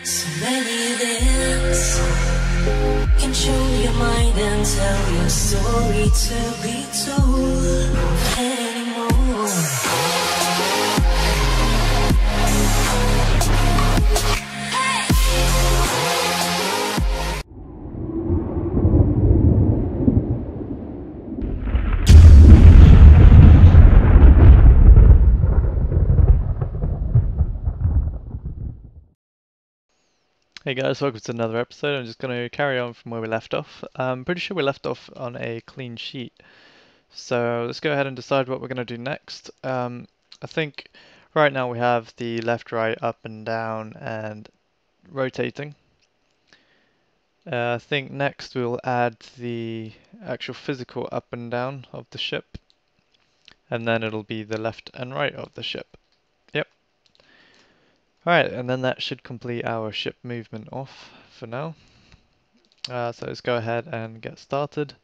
So many events control your mind and tell your story to be told anymore. Hey guys, welcome to another episode. I'm just going to carry on from where we left off. I'm pretty sure we left off on a clean sheet. So let's go ahead and decide what we're going to do next. I think right now we have the left, right, up and down and rotating. I think next we'll add the actual physical up and down of the ship. And then it'll be the left and right of the ship. Yep. Alright, and then that should complete our ship movement off for now. So let's go ahead and get started.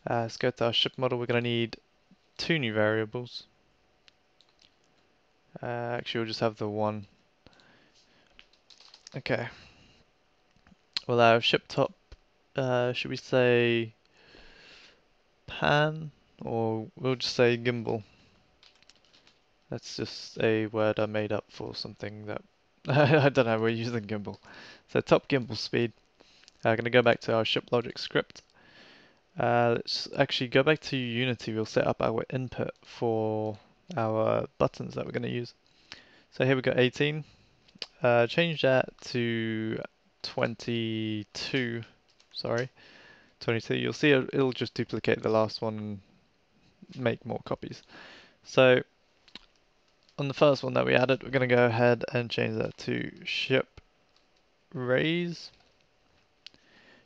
Let's go to our ship model. We're going to need two new variables. Actually, we'll just have the one. Okay. Well, our ship top, should we say pan, or we'll just say gimbal? That's just a word I made up for something that I don't know. We're using gimbal. So top gimbal speed. I'm going to go back to our ship logic script. Let's actually go back to Unity. We'll set up our input for our buttons that we're going to use. So here we got 18. Change that to 22. Sorry, 22. You'll see it'll just duplicate the last one and make more copies. So on the first one that we added, we're going to go ahead and change that to ship raise.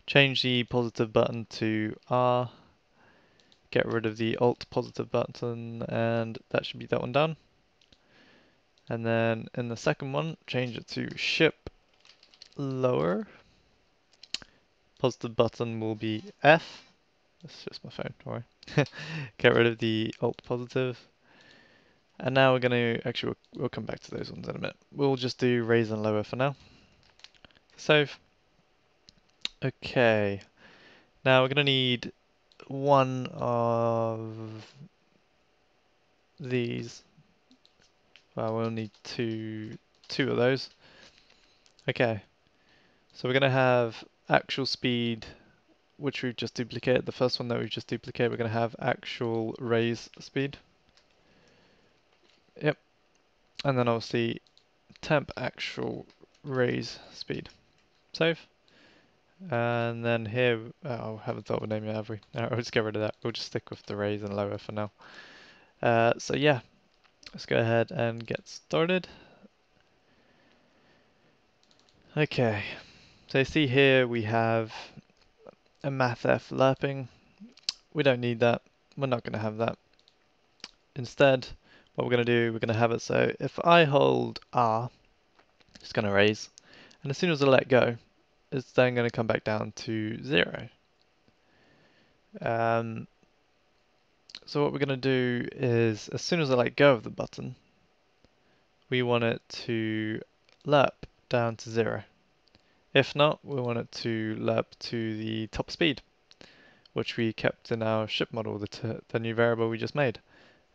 Change the positive button to R. Get rid of the alt positive button, and that should be that one done. And then in the second one, change it to ship lower. Positive button will be F. That's just my phone, don't worry. Get rid of the alt positive. And now we're going to, actually we'll come back to those ones in a minute. We'll just do raise and lower for now. Save. Okay. Now we're going to need one of these. Well, we'll need two of those. Okay. So we're going to have actual speed, which we've just duplicated. The first one that we've just duplicated, we're going to have actual raise speed. Yep. And then obviously temp actual raise speed. Save. And then here, oh, I haven't thought of a name yet, have we? No, I'll just get rid of that. We'll just stick with the raise and lower for now. So yeah, let's go ahead and get started. Okay, so you see here we have a mathf lerping. We don't need that. We're not going to have that. Instead, what we're going to do, we're going to have it so if I hold R, it's going to raise. And as soon as I let go, it's then going to come back down to 0. So what we're going to do is, as soon as I let go of the button, we want it to lerp down to 0. If not, we want it to lerp to the top speed, which we kept in our ship model, the new variable we just made,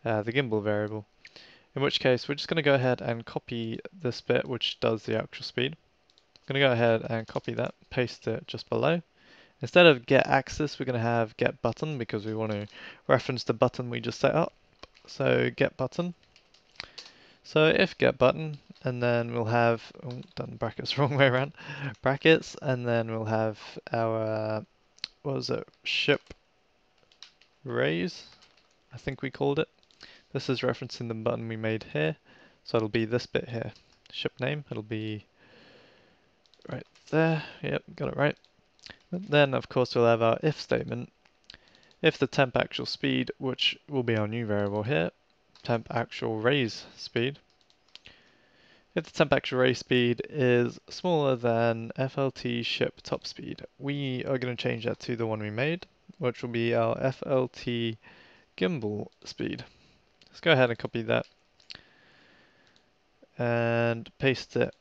the gimbal variable. In which case, we're just going to go ahead and copy this bit, which does the actual speed. I'm going to go ahead and copy that, paste it just below. Instead of get axis, we're going to have get button because we want to reference the button we just set up. So get button. So if get button, and then we'll have, oh, done brackets wrong way around, brackets, and then we'll have our, what was it, ship raise, I think we called it. This is referencing the button we made here. So it'll be this bit here, ship name, it'll be right there, yep, got it right. And then of course we'll have our if statement. If the temp actual speed, which will be our new variable here, temp actual raise speed. If the temp actual raise speed is smaller than FLT ship top speed, we are going to change that to the one we made, which will be our FLT gimbal speed. Let's go ahead and copy that and paste it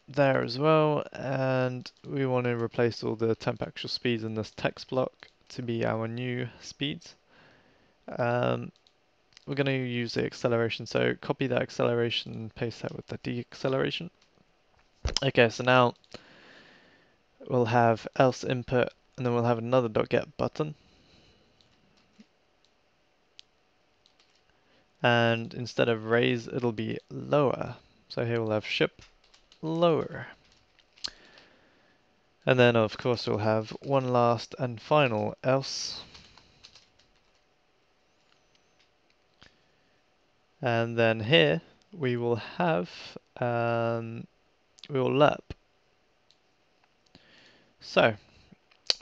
there as well, and we want to replace all the temp actual speeds in this text block to be our new speeds. We're going to use the acceleration, so copy that acceleration and paste that with the deceleration. Okay, so now we'll have else input, and then we'll have another .get button. And instead of raise, it'll be lower. So here we'll have ship lower. And then of course we'll have one last and final else. And then here we will have, we will lerp. So,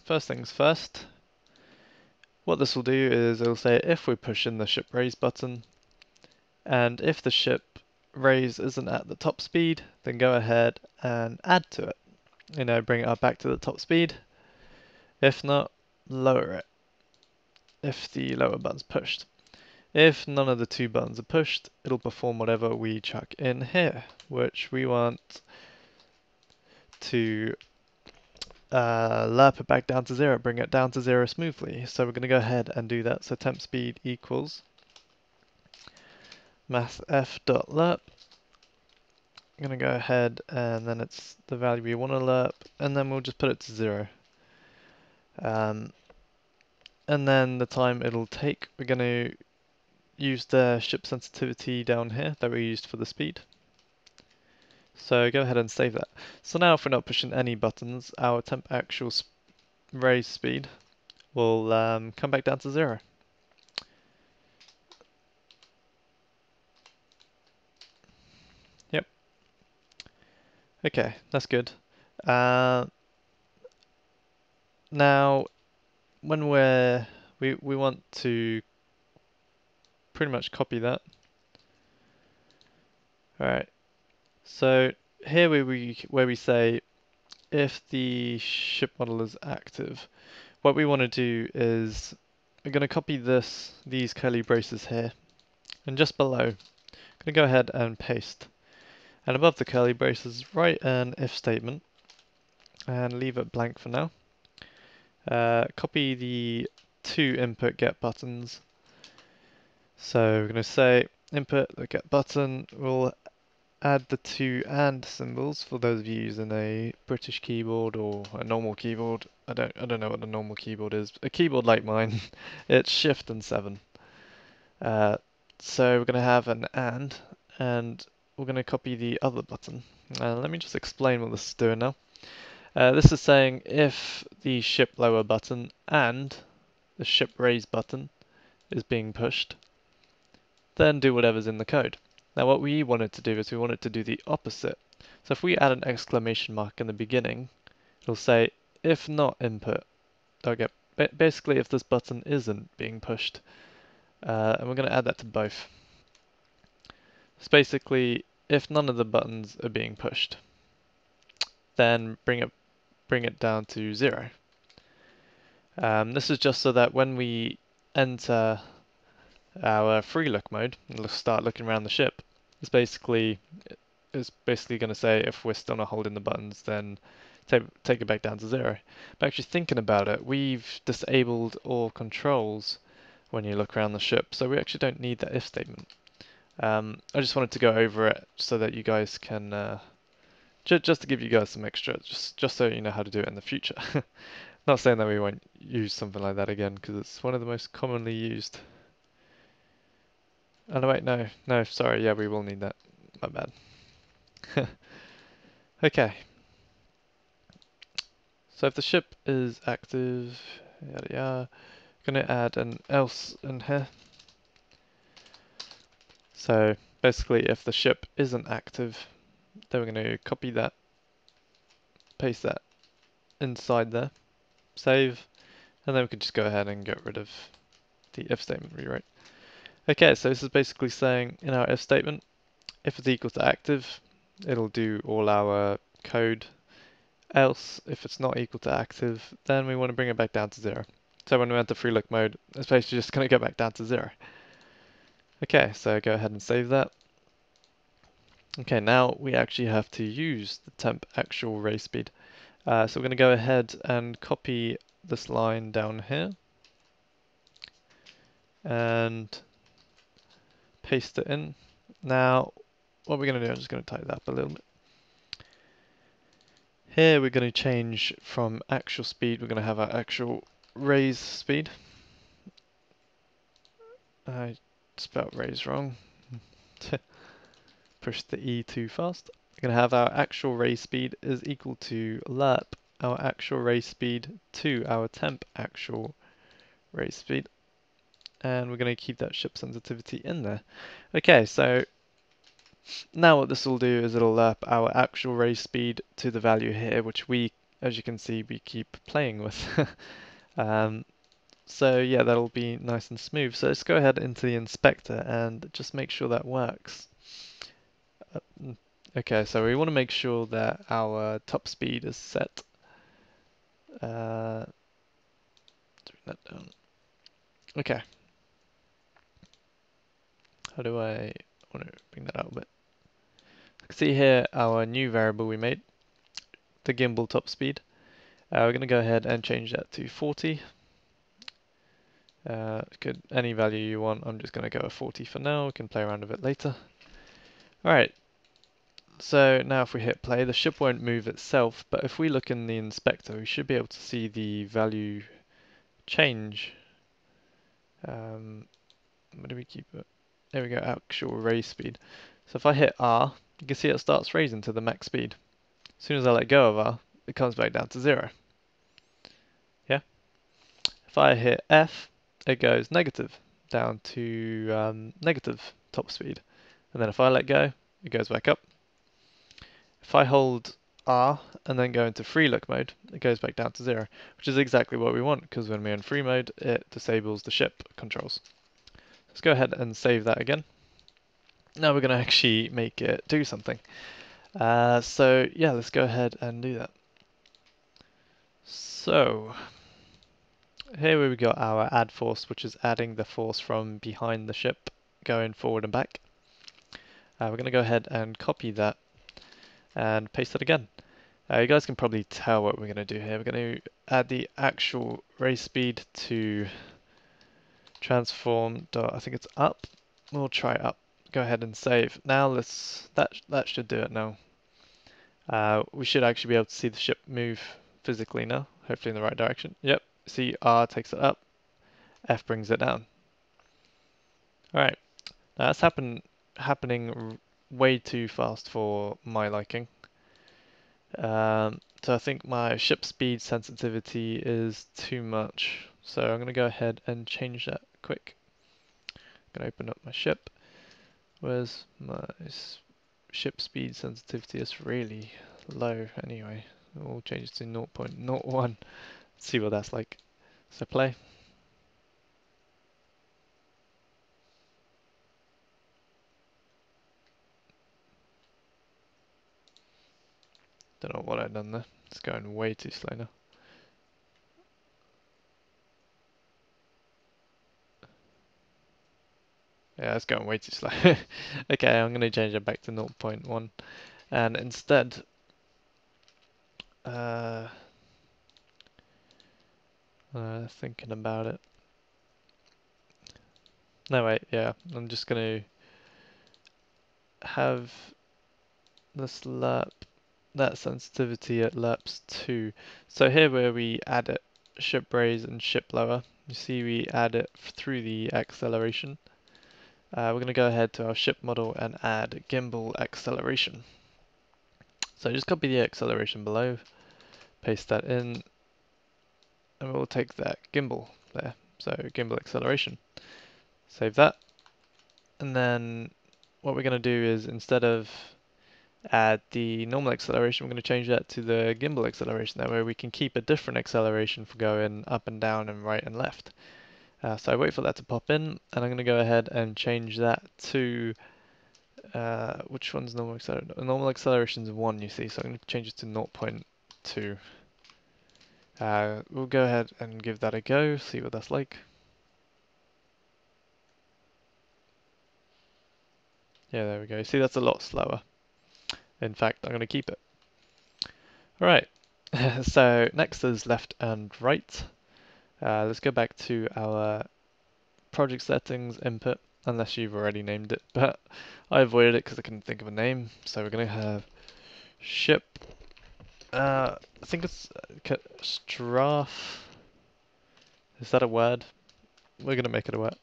first things first, what this will do is it'll say if we push in the ship raise button, and if the ship raise isn't at the top speed, then go ahead and add to it. You know, bring it up back to the top speed. If not, lower it if the lower button's pushed. If none of the two buttons are pushed, it'll perform whatever we chuck in here, which we want to lerp it back down to 0, bring it down to 0 smoothly. So we're going to go ahead and do that. So temp speed equals mathf.lerp. I'm going to go ahead and then it's the value we want to lerp, and then we'll just put it to 0. And then the time it'll take, we're going to use the ship sensitivity down here that we used for the speed. So go ahead and save that. So now if we're not pushing any buttons, our temp actual raise speed will come back down to 0. Yep. Okay, that's good. Now, when we want to pretty much copy that. Alright. So here where we say if the ship model is active, what we want to do is we're going to copy these curly braces here, and just below, I'm going to go ahead and paste. And above the curly braces, write an if statement and leave it blank for now. Copy the two input get buttons. So we're going to say input the get button. We'll add the two and symbols for those of you using a British keyboard or a normal keyboard. I don't know what a normal keyboard is. A keyboard like mine, it's Shift and 7. So we're going to have an and we're going to copy the other button. Let me just explain what this is doing now. This is saying if the ship lower button and the ship raise button is being pushed, then do whatever's in the code. Now what we wanted to do is we wanted to do the opposite. So if we add an exclamation mark in the beginning, it'll say if not input. Okay, basically if this button isn't being pushed, and we're going to add that to both. It's basically if none of the buttons are being pushed, then bring it down to 0. This is just so that when we enter our free look mode and start looking around the ship, it's basically going to say if we're still not holding the buttons, then take it back down to 0. But actually thinking about it, we've disabled all controls when you look around the ship, so we actually don't need that if statement. I just wanted to go over it so that you guys can, just to give you guys some extra, just so you know how to do it in the future. Not saying that we won't use something like that again, because it's one of the most commonly used. Oh no, wait, no, sorry, yeah, we will need that. My bad. Okay. So if the ship is active, yada yada, gonna add an else in here. So basically if the ship isn't active, then we're gonna copy that, paste that inside there, save, and then we can just go ahead and get rid of the if statement rewrite. Okay, so this is basically saying in our if statement, if it's equal to active, it'll do all our code. Else, if it's not equal to active, then we want to bring it back down to 0. So when we enter free look mode, it's basically just going to go back down to 0. Okay, so go ahead and save that. Okay, now we actually have to use the temp actual race speed. So we're going to go ahead and copy this line down here and paste it in. Now, what we're going to do, I'm just going to tighten that up a little bit. Here we're going to change from actual speed, we're going to have our actual raise speed. I spelled raise wrong. Pushed the E too fast. We're going to have our actual raise speed is equal to lerp our actual raise speed to our temp actual raise speed. And we're going to keep that ship sensitivity in there. Okay, so now what this will do is it'll lerp our actual raise speed to the value here, which we, as you can see, we keep playing with. So yeah, that'll be nice and smooth. So let's go ahead into the inspector and just make sure that works. Okay, so we want to make sure that our top speed is set. Bring that down. Okay. How do I want to bring that out a bit? You can see here our new variable we made, the gimbal top speed. We're going to go ahead and change that to 40. Could any value you want. I'm just going to go with 40 for now. We can play around with it later. Alright, so now if we hit play, the ship won't move itself, but if we look in the inspector, we should be able to see the value change. Where do we keep it? There we go, actual raise speed. So if I hit R, you can see it starts raising to the max speed. As soon as I let go of R, it comes back down to 0. Yeah? If I hit F, it goes negative, down to negative top speed. And then if I let go, it goes back up. If I hold R and then go into free look mode, it goes back down to 0, which is exactly what we want, because when we're in free mode, it disables the ship controls. Let's go ahead and save that again. Now we're going to actually make it do something. So yeah, let's go ahead and do that. So here we've got our add force, which is adding the force from behind the ship going forward and back. We're going to go ahead and copy that and paste it again. You guys can probably tell what we're going to do here. We're going to add the actual race speed to transform. I think it's up. We'll try up. Go ahead and save. Now that should do it now. We should actually be able to see the ship move physically now, hopefully in the right direction. Yep, see R takes it up, F brings it down. Alright, now that's happening way too fast for my liking. So I think my ship speed sensitivity is too much. So I'm going to go ahead and change that quick. I'm going to open up my ship. Where's my ship speed sensitivity? It's really low anyway. We'll change it to 0.01. See what that's like. So play. Don't know what I've done there. It's going way too slow now. Yeah, it's going way too slow. Okay, I'm going to change it back to 0.1. And instead, thinking about it. No, wait, yeah, I'm just going to have this lerp, that sensitivity at lerps 2. So here where we add it, ship raise and ship lower, you see we add it through the acceleration. We're going to go ahead to our ship model and add gimbal acceleration. So just copy the acceleration below, paste that in, and we'll take that gimbal there. So gimbal acceleration. Save that. And then what we're going to do is instead of add the normal acceleration, we're going to change that to the gimbal acceleration. That way we can keep a different acceleration for going up and down and right and left. So I wait for that to pop in, and I'm going to go ahead and change that to which one's normal acceleration? Normal acceleration is 1, you see, so I'm going to change it to 0.2. We'll go ahead and give that a go, see what that's like. Yeah, there we go. See, that's a lot slower. In fact, I'm going to keep it. Alright, so next is left and right. Let's go back to our project settings input, unless you've already named it, but I avoided it because I couldn't think of a name. So we're going to have ship, I think it's straf, is that a word? We're going to make it a word.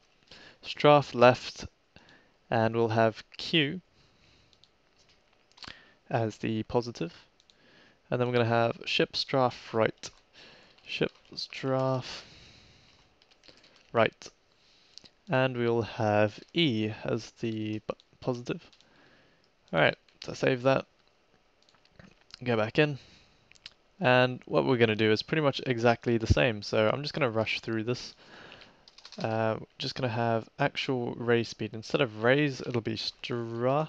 Straf left, and we'll have Q as the positive, and then we're going to have ship straf right, ship straf right, and we'll have E as the positive. Alright, so save that, go back in, and what we're going to do is pretty much exactly the same. So I'm just going to rush through this. Just going to have actual raise speed. Instead of raise, it'll be straf.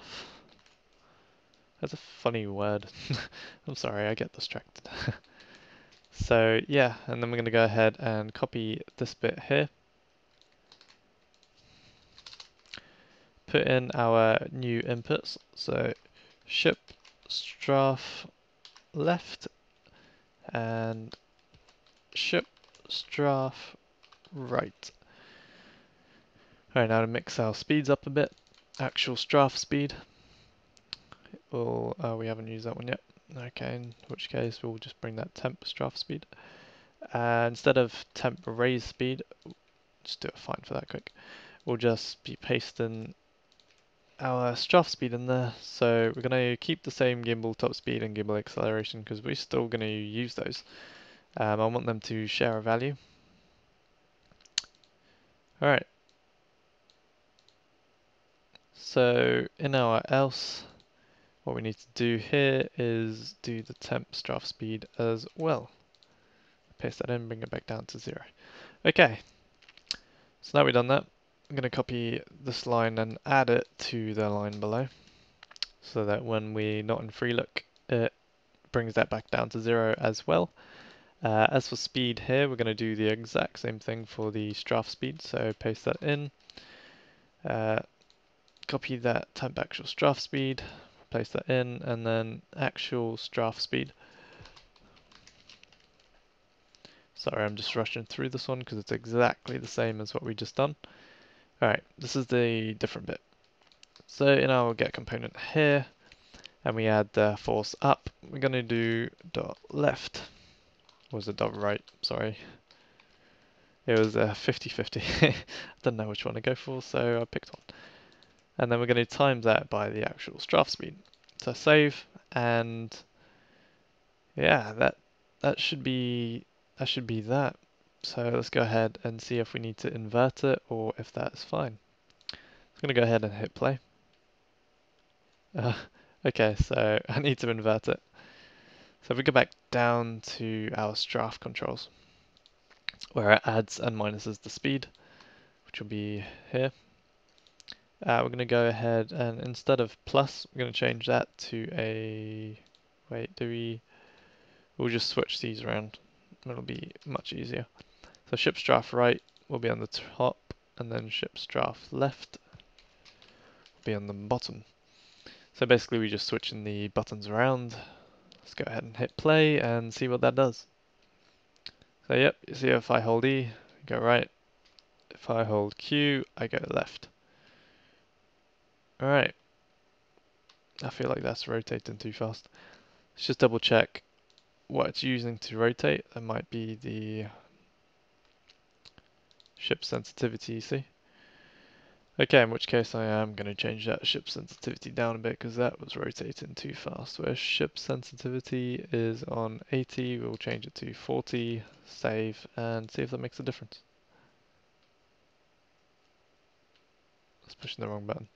That's a funny word. I'm sorry, I get distracted. So yeah, and then we're going to go ahead and copy this bit here. Put in our new inputs. So ship straf left and ship straf right. Alright, now to mix our speeds up a bit. Actual straf speed. We haven't used that one yet. Okay, in which case we'll just bring that temp straf speed. Instead of temp raise speed, just do a find for that quick. We'll just be pasting our straf speed in there. So we're going to keep the same gimbal top speed and gimbal acceleration because we're still going to use those. I want them to share a value. Alright. So in our else, what we need to do here is do the temp straf speed as well. Paste that in, bring it back down to 0. Okay, so now we've done that, I'm going to copy this line and add it to the line below, so that when we're not in free look, it brings that back down to 0 as well. As for speed here, we're going to do the exact same thing for the straf speed, so paste that in, copy that temp actual straf speed, place that in, and then actual straf speed. Sorry, I'm just rushing through this one because it's exactly the same as what we just done. Alright, this is the different bit. So in our get component here, and we add the force up, we're going to do dot left. Or was it dot right? Sorry. It was 50-50. I didn't know which one to go for, so I picked one. And then we're going to times that by the actual straf speed. So save, and yeah, that should be that. So let's go ahead and see if we need to invert it or if that's fine. I'm going to go ahead and hit play. Okay, so I need to invert it. So if we go back down to our straf controls, where it adds and minuses the speed, which will be here, we're going to go ahead and instead of plus, we're going to change that to a, we'll just switch these around. It'll be much easier. So ship straf right will be on the top, and then ship straf left will be on the bottom. So basically we're just switching the buttons around. Let's go ahead and hit play and see what that does. So yep, you see if I hold E, I go right. If I hold Q, I go left. Alright. I feel like that's rotating too fast. Let's just double check what it's using to rotate. That might be the ship sensitivity, you see. Okay, in which case I am going to change that ship sensitivity down a bit because that was rotating too fast. Where ship sensitivity is on 80, we'll change it to 40, save, and see if that makes a difference. That's pushing the wrong button.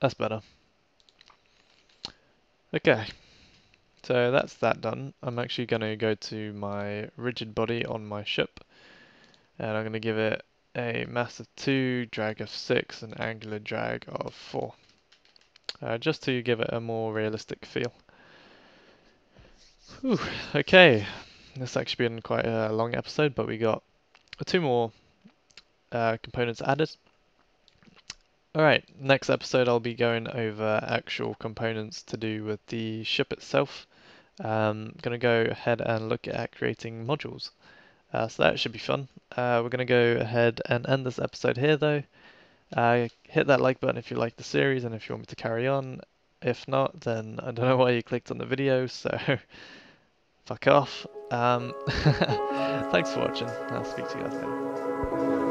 That's better. Okay, so that's that done. I'm actually going to go to my rigid body on my ship, and I'm going to give it a mass of 2, drag of 6, and angular drag of 4. Just to give it a more realistic feel. Whew, okay, this actually been quite a long episode, but we got 2 more components added. Alright, next episode I'll be going over actual components to do with the ship itself. Gonna go ahead and look at creating modules. So that should be fun. We're gonna go ahead and end this episode here though. Hit that like button if you like the series and if you want me to carry on. If not, then I don't know why you clicked on the video, so fuck off. Thanks for watching. I'll speak to you guys later.